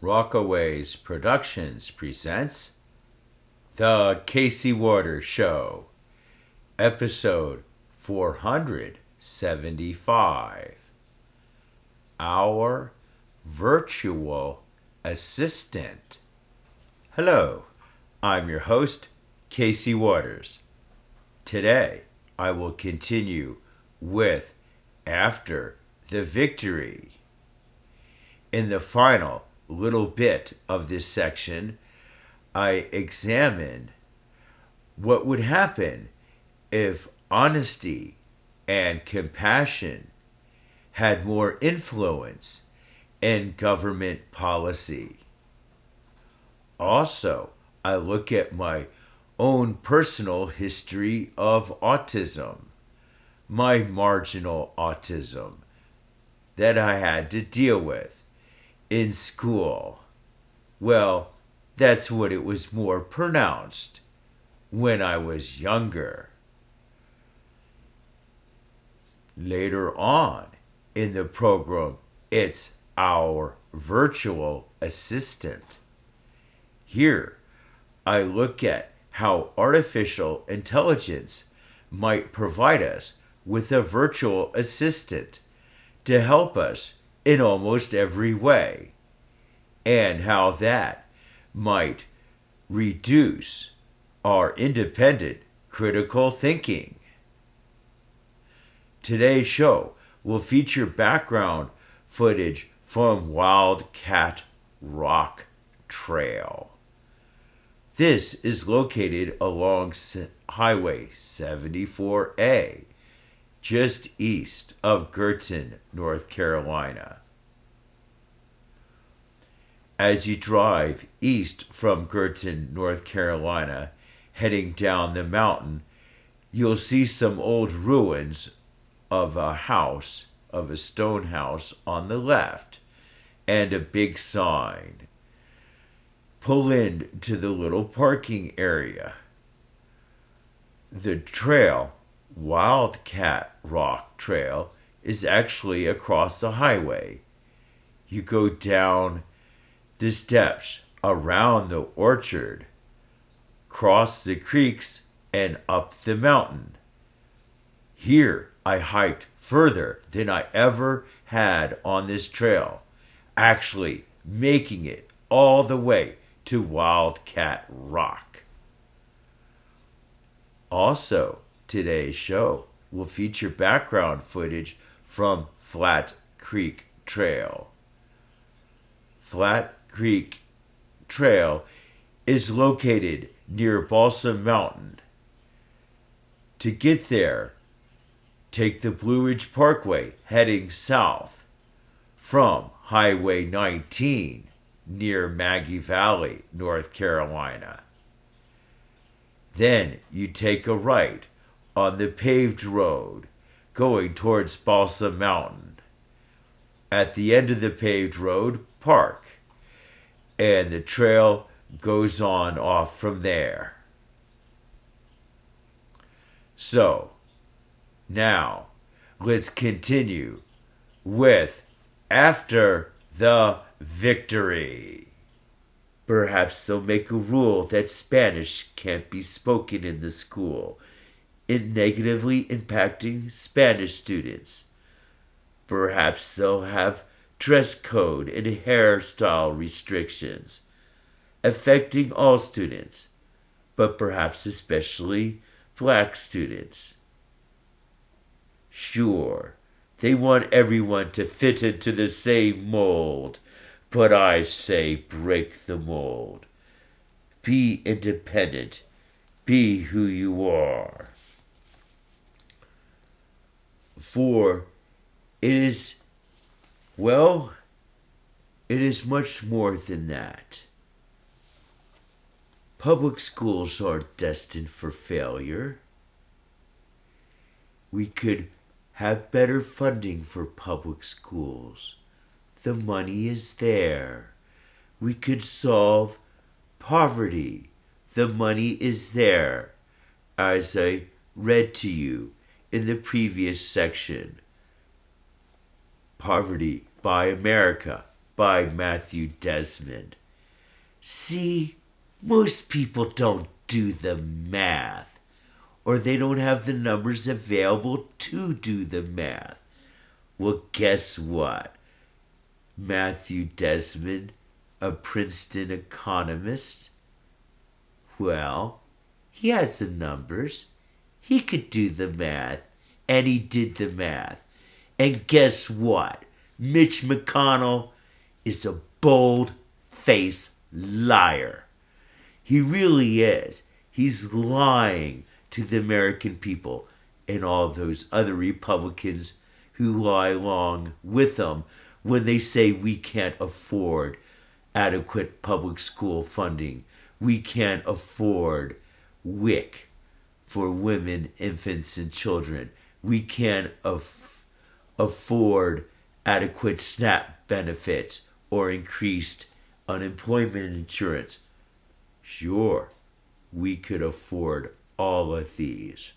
Rockaways Productions presents The Casey Waters Show, episode 475. Our Virtual Assistant. Hello, I'm your host, Casey Waters. Today, I will continue with After the Victory. In the final little bit of this section, I examine what would happen if honesty and compassion had more influence in government policy. Also, I look at my own personal history of autism, my marginal autism that I had to deal with in school. Well, that's what it was more pronounced when I was younger. Later on in the program, it's our virtual assistant. Here, I look at how artificial intelligence might provide us with a virtual assistant to help us in almost every way, and how that might reduce our independent critical thinking. Today's show will feature background footage from Wildcat Rock Trail. This is located along Highway 74A, just east of Girton, North Carolina. As you drive east from Girton, North Carolina, heading down the mountain, you'll see some old ruins of a stone house on the left, and a big sign. Pull into the little parking area. The trail, Wildcat Rock Trail, is actually across the highway. You go down the steps around the orchard, cross the creeks, and up the mountain. Here, I hiked further than I ever had on this trail, actually making it all the way to Wildcat Rock. Also, today's show will feature background footage from Flat Creek Trail. Flat Creek Trail is located near Balsam Mountain. To get there, take the Blue Ridge Parkway heading south from Highway 19 near Maggie Valley, North Carolina. Then you take a right on the paved road going towards Balsam Mountain. At the end of the paved road, park, and the trail goes on off from there. So, now, let's continue with After the Victory. Perhaps they'll make a rule that Spanish can't be spoken in the school, negatively impacting Spanish students. Perhaps they'll have dress code and hairstyle restrictions affecting all students, but perhaps especially black students. Sure, they want everyone to fit into the same mold, but I say break the mold. Be independent. Be who you are. For it is much more than that. Public schools aren't destined for failure. We could have better funding for public schools. The money is there. We could solve poverty. The money is there, as I read to you in the previous section. Poverty by America by Matthew Desmond. See, most people don't do the math, or they don't have the numbers available to do the math. Well, guess what? Matthew Desmond, a Princeton economist, well, he has the numbers. He could do the math, and he did the math. And guess what? Mitch McConnell is a bold-faced liar. He really is. He's lying to the American people and all those other Republicans who lie along with them when they say we can't afford adequate public school funding. We can't afford WIC for women, infants, and children. We can't afford adequate SNAP benefits or increased unemployment insurance. Sure, we could afford all of these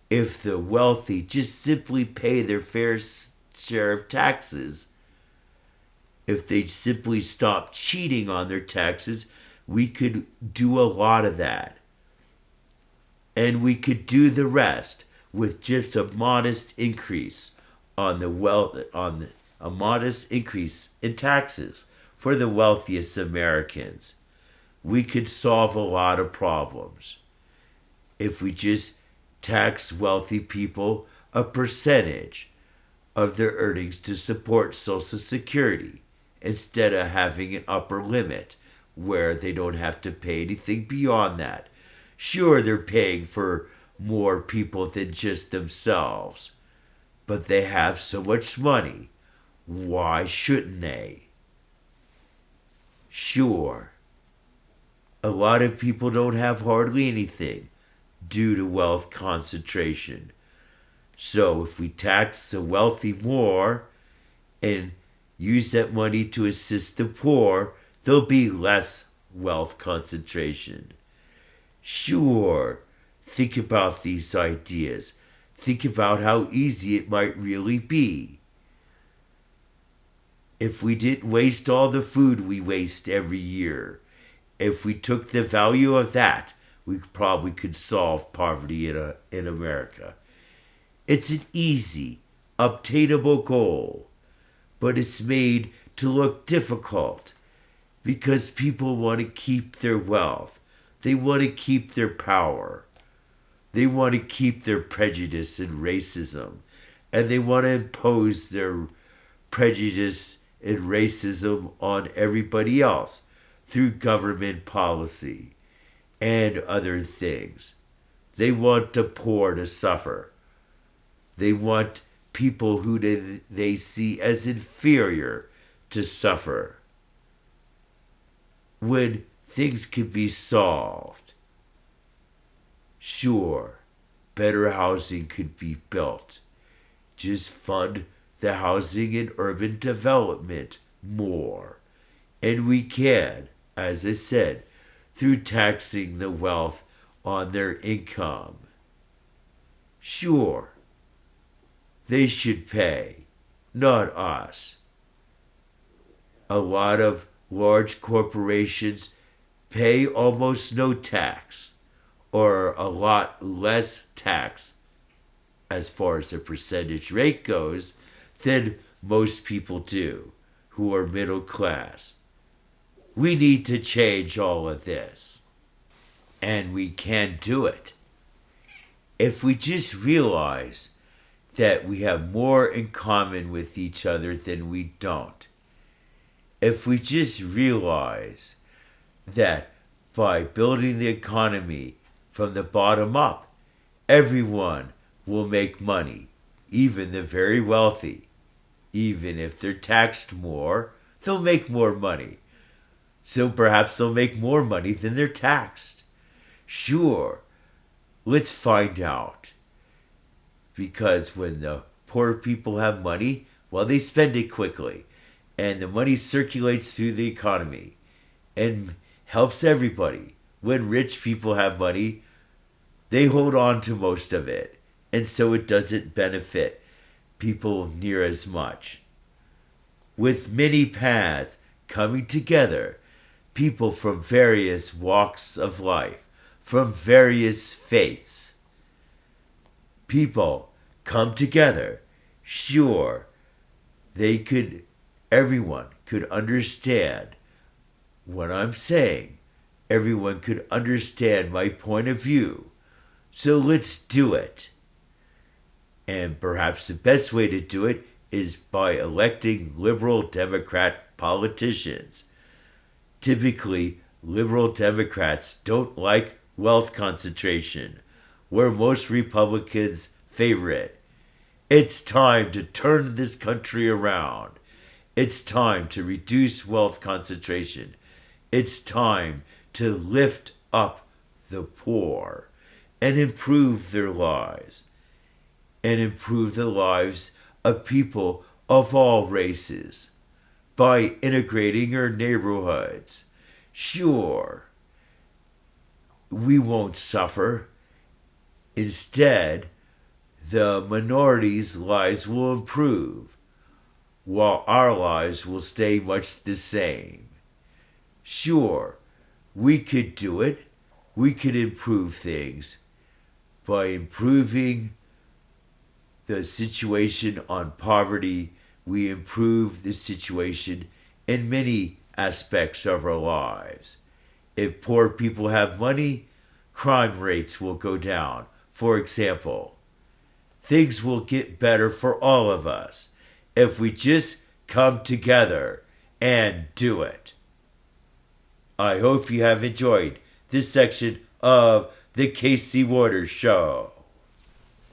if the wealthy just simply pay their fair share of taxes. If they'd simply stop cheating on their taxes, we could do a lot of that. And we could do the rest with just a modest increase on a modest increase in taxes for the wealthiest Americans. We could solve a lot of problems if we just tax wealthy people a percentage of their earnings to support Social Security instead of having an upper limit where they don't have to pay anything beyond that. Sure, they're paying for more people than just themselves, but they have so much money. Why shouldn't they? Sure, a lot of people don't have hardly anything due to wealth concentration. So if we tax the wealthy more and use that money to assist the poor, there'll be less wealth concentration. Sure, think about these ideas. Think about how easy it might really be. If we didn't waste all the food we waste every year, if we took the value of that, we probably could solve poverty in America. It's an easy, obtainable goal, but it's made to look difficult because people want to keep their wealth. They want to keep their power. They want to keep their prejudice and racism. And they want to impose their prejudice and racism on everybody else through government policy and other things. They want the poor to suffer. They want people who they see as inferior to suffer. When things can be solved, sure, better housing could be built. Just fund the housing and urban development more. And we can, as I said, through taxing the wealth on their income. Sure, they should pay, not us. A lot of large corporations pay almost no tax, or a lot less tax as far as the percentage rate goes than most people do who are middle class. We need to change all of this. And we can do it if we just realize that we have more in common with each other than we don't. If we just realize that by building the economy from the bottom up, everyone will make money, even the very wealthy. Even if they're taxed more, they'll make more money. So perhaps they'll make more money than they're taxed. Sure, let's find out. Because when the poor people have money, well, they spend it quickly. And the money circulates through the economy and helps everybody. When rich people have money, they hold on to most of it. And so it doesn't benefit people near as much. with many paths coming together, people from various walks of life, from various faiths. People come together. Sure, everyone could understand what I'm saying. Everyone could understand my point of view. So let's do it. And perhaps the best way to do it is by electing liberal Democrat politicians. Typically, liberal Democrats don't like wealth concentration, where most Republicans favor it. It's time to turn this country around. It's time to reduce wealth concentration. It's time to lift up the poor and improve their lives, and improve the lives of people of all races by integrating our neighborhoods. Sure, we won't suffer. Instead, the minorities' lives will improve, while our lives will stay much the same. Sure, we could do it. We could improve things by improving the situation on poverty. We improve the situation in many aspects of our lives. If poor people have money, crime rates will go down. For example, things will get better for all of us if we just come together and do it. I hope you have enjoyed this section of the Casey Waters Show.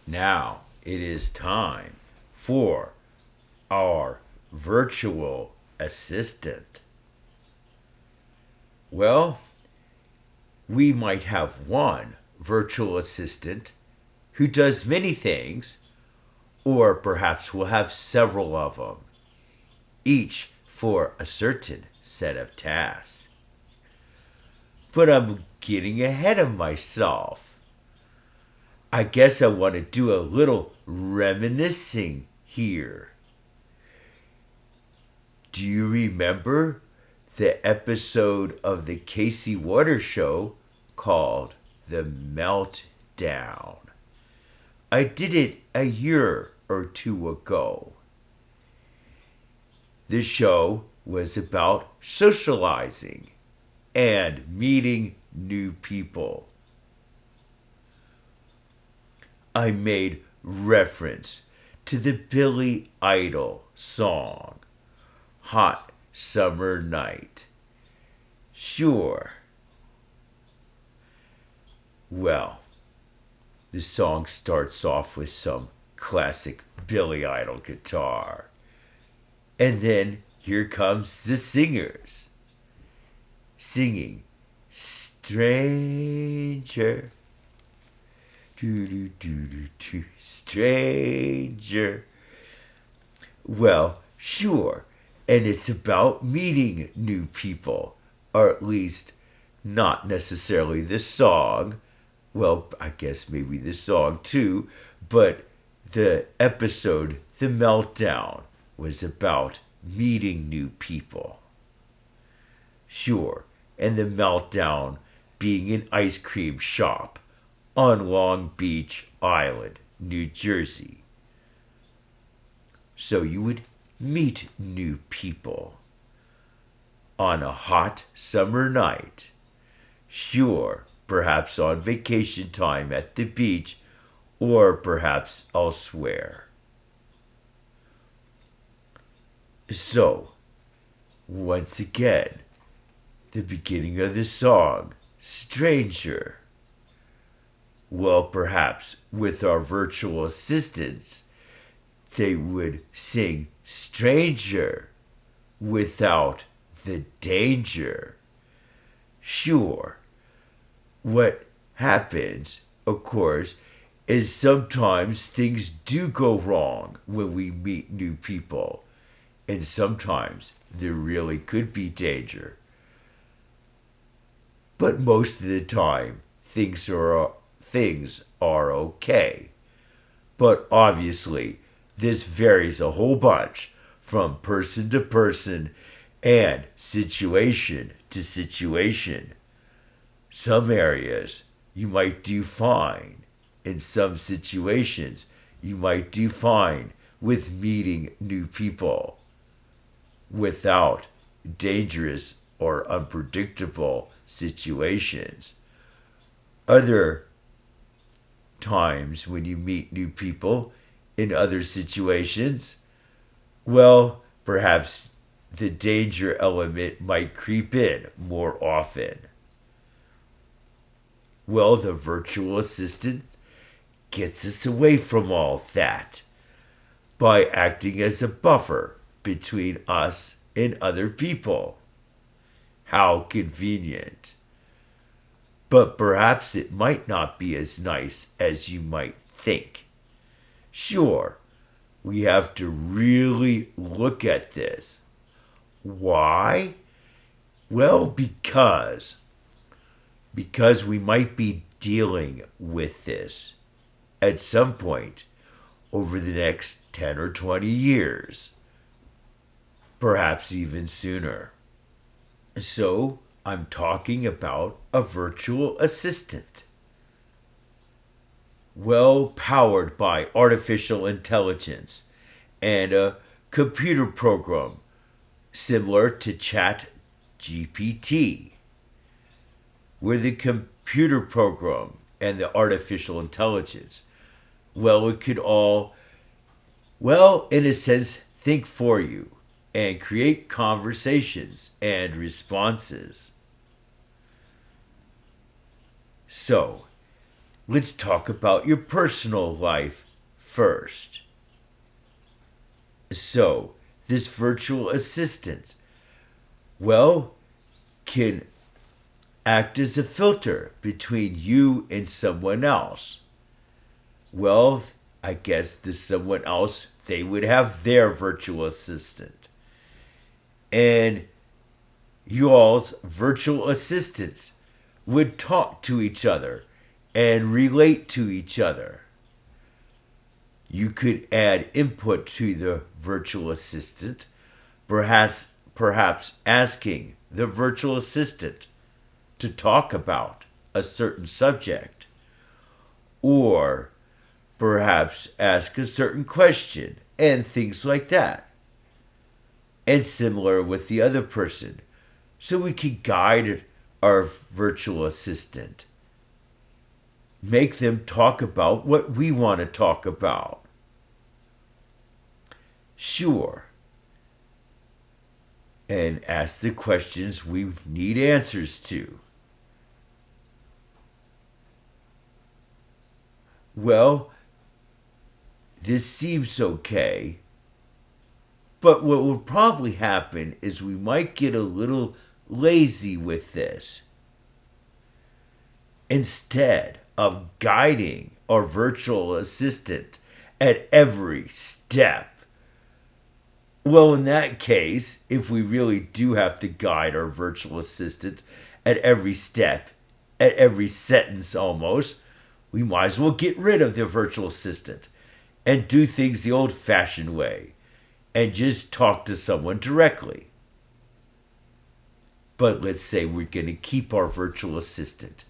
Now it is time for our virtual assistant. Well, we might have one virtual assistant who does many things, or perhaps we'll have several of them, each for a certain set of tasks. But I'm getting ahead of myself. I guess I want to do a little reminiscing here. Do you remember the episode of the Casey Waters Show called The Meltdown? I did it a year or two ago. The show was about socializing and meeting new people. I made reference to the Billy Idol song, Hot Summer Night. Sure. Well, the song starts off with some classic Billy Idol guitar. And then here comes the singers singing Stranger. Do, stranger. Well, sure. And it's about meeting new people. Or at least not necessarily the song. Well, I guess maybe the song too. But the episode, The Meltdown, was about meeting new people. Sure. And the meltdown being an ice cream shop on Long Beach Island, New Jersey. So you would meet new people on a hot summer night. Sure, perhaps on vacation time at the beach or perhaps elsewhere. So, once again, the beginning of the song, Stranger. Well, perhaps with our virtual assistants, they would sing Stranger without the danger. Sure. What happens, of course, is sometimes things do go wrong when we meet new people. And sometimes there really could be danger. But most of the time, things are okay. But obviously, this varies a whole bunch from person to person and situation to situation. Some areas you might do fine. In some situations, you might do fine with meeting new people without dangerous or unpredictable situations. Other times when you meet new people in other situations, well, perhaps the danger element might creep in more often. Well, the virtual assistant gets us away from all that by acting as a buffer between us and other people. How convenient. But perhaps it might not be as nice as you might think. Sure, we have to really look at this. Why? Well, because we might be dealing with this at some point over the next 10 or 20 years, perhaps even sooner. So, I'm talking about a virtual assistant. Well, powered by artificial intelligence and a computer program similar to Chat GPT, where the computer program and the artificial intelligence, well, it could all, well, in a sense, think for you and create conversations and responses. So, let's talk about your personal life first. So, this virtual assistant, well, can act as a filter between you and someone else. Well, I guess this someone else, they would have their virtual assistant. And you all's virtual assistants would talk to each other and relate to each other. You could add input to the virtual assistant, perhaps asking the virtual assistant to talk about a certain subject, or perhaps ask a certain question and things like that. And similar with the other person. So we can guide our virtual assistant. Make them talk about what we want to talk about. Sure. And ask the questions we need answers to. Well, this seems okay, but what will probably happen is we might get a little lazy with this. Instead of guiding our virtual assistant at every step, well, in that case, if we really do have to guide our virtual assistant at every step, at every sentence almost, we might as well get rid of the virtual assistant and do things the old-fashioned way and just talk to someone directly. But let's say we're going to keep our virtual assistant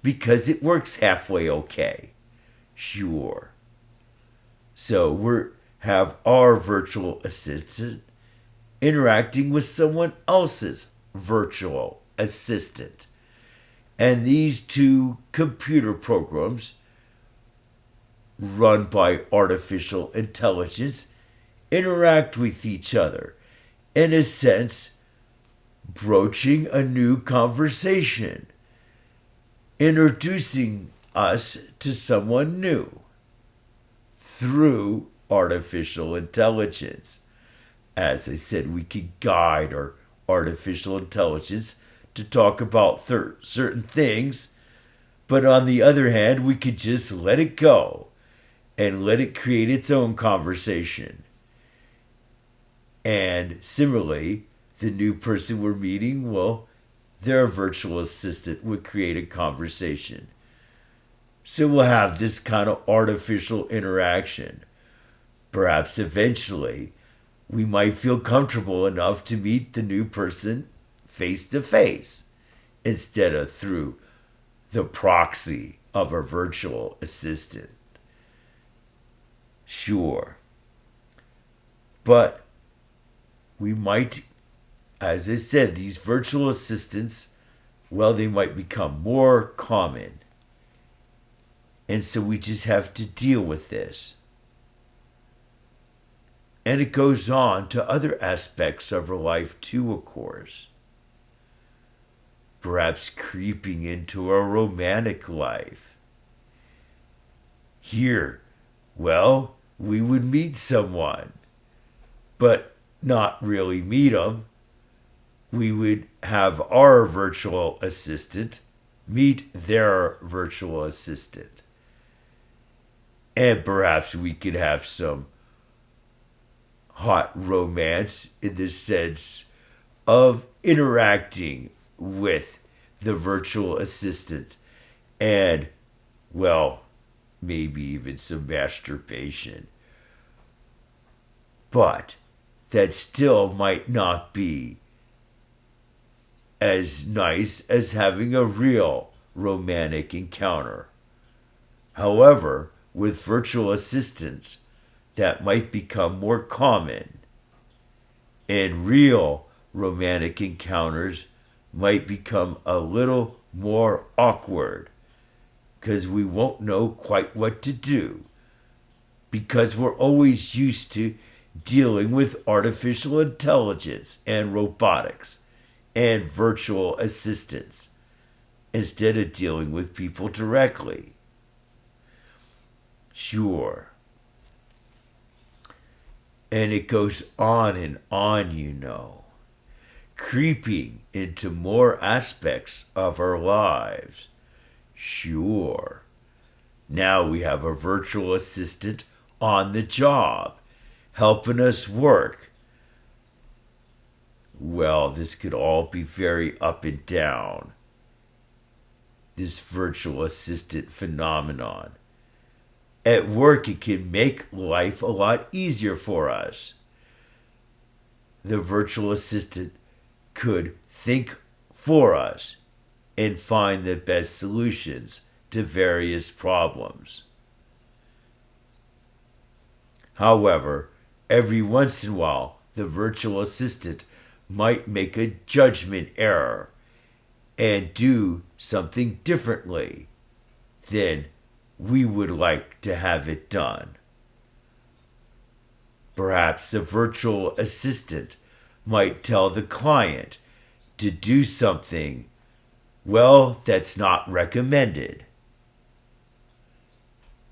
because it works halfway okay. Sure. So we have our virtual assistant interacting with someone else's virtual assistant. And these two computer programs run by artificial intelligence interact with each other, in a sense, broaching a new conversation, introducing us to someone new through artificial intelligence. As I said, we can guide our artificial intelligence to talk about certain things, but on the other hand, we could just let it go and let it create its own conversation. And similarly, the new person we're meeting, well, their virtual assistant would create a conversation. So we'll have this kind of artificial interaction. Perhaps eventually we might feel comfortable enough to meet the new person face to face instead of through the proxy of a virtual assistant. Sure. But we might, as I said, these virtual assistants, well, they might become more common. And so we just have to deal with this. And it goes on to other aspects of our life too, of course. Perhaps creeping into our romantic life. Here, well, we would meet someone, but not really meet them. We would have our virtual assistant meet their virtual assistant. And perhaps we could have some hot romance in the sense of interacting with the virtual assistant and, well, maybe even some masturbation. But that still might not be as nice as having a real romantic encounter. However, with virtual assistants, that might become more common, and real romantic encounters might become a little more awkward because we won't know quite what to do because we're always used to dealing with artificial intelligence and robotics and virtual assistants instead of dealing with people directly. Sure. And it goes on and on, you know, creeping into more aspects of our lives. Sure. Now we have a virtual assistant on the job, helping us work. Well, this could all be very up and down. This virtual assistant phenomenon. At work, it can make life a lot easier for us. The virtual assistant could think for us and find the best solutions to various problems. However, every once in a while, the virtual assistant might make a judgment error and do something differently than we would like to have it done. Perhaps the virtual assistant might tell the client to do something, well, that's not recommended.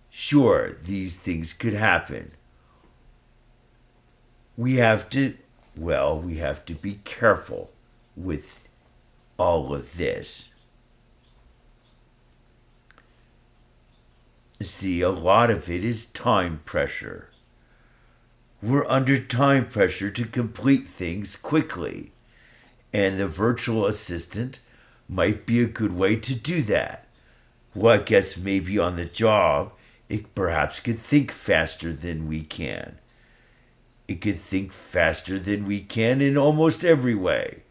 Sure, these things could happen. We have to be careful with all of this. See, a lot of it is time pressure. We're under time pressure to complete things quickly, and the virtual assistant might be a good way to do that. Well, I guess maybe on the job, it perhaps could think faster than we can. It could think faster than we can in almost every way,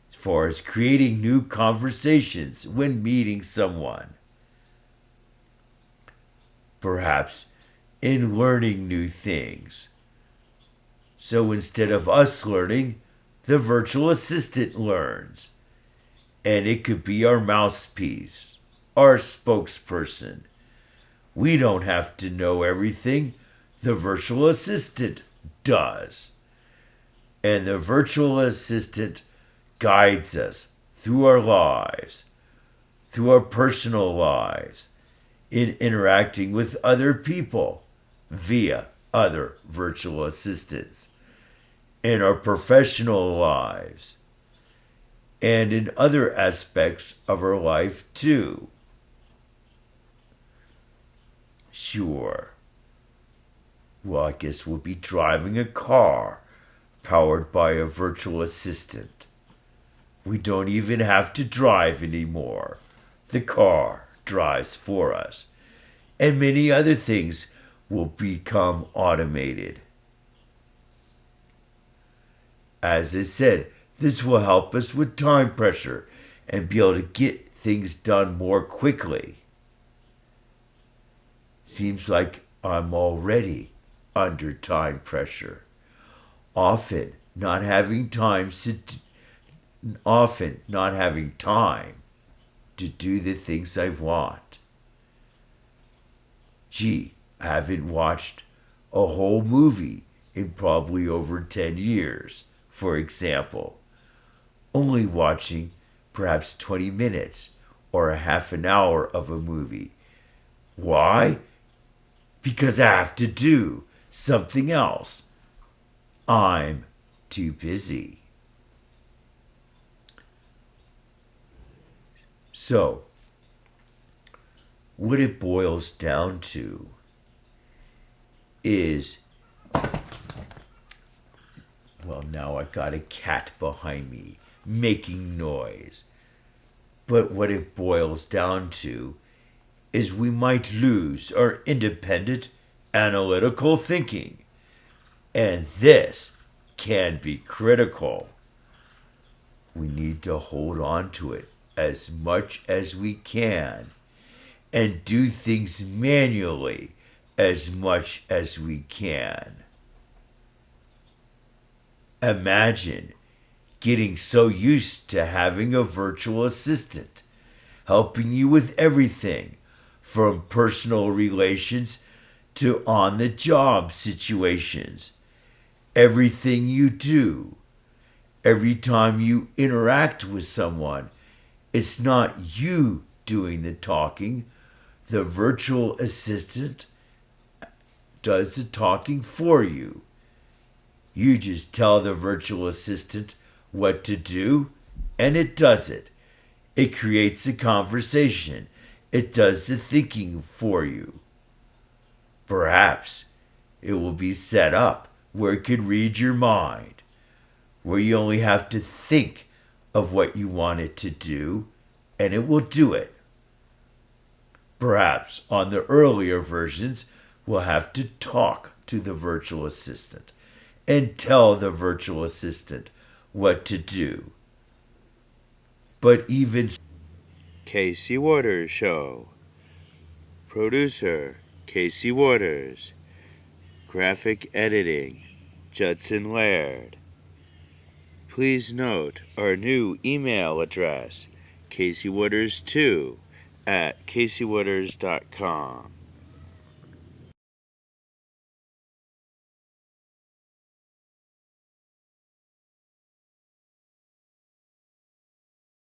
as far as creating new conversations when meeting someone. Perhaps in learning new things. So instead of us learning, the virtual assistant learns. And it could be our mouthpiece, our spokesperson. We don't have to know everything. The virtual assistant does. And the virtual assistant guides us through our lives, through our personal lives, in interacting with other people via other virtual assistants, in our professional lives, and in other aspects of our life too. Sure. Well, I guess we'll be driving a car powered by a virtual assistant. We don't even have to drive anymore. The car drives for us. And many other things will become automated. As I said, this will help us with time pressure and be able to get things done more quickly. Seems like I'm already under time pressure. Often not having time to do the things I want. Gee, I haven't watched a whole movie in probably over 10 years, for example. Only watching perhaps 20 minutes or a half an hour of a movie. Why? Because I have to do something else. I'm too busy. So, what it boils down to is, well, now I got a cat behind me making noise. But what it boils down to is we might lose our independent analytical thinking. And this can be critical. We need to hold on to it as much as we can and do things manually as much as we can. Imagine getting so used to having a virtual assistant helping you with everything from personal relations to on the job situations. Everything you do, every time you interact with someone, it's not you doing the talking. The virtual assistant does the talking for you. You just tell the virtual assistant what to do, and it does it. It creates a conversation. It does the thinking for you. Perhaps it will be set up where it could read your mind, where you only have to think of what you want it to do, and it will do it. Perhaps on the earlier versions, we'll have to talk to the virtual assistant and tell the virtual assistant what to do. But even Casey Waters Show. Producer Casey Waters. Graphic editing Judson Laird. Please note our new email address, CaseyWaters2 at CaseyWaters.com.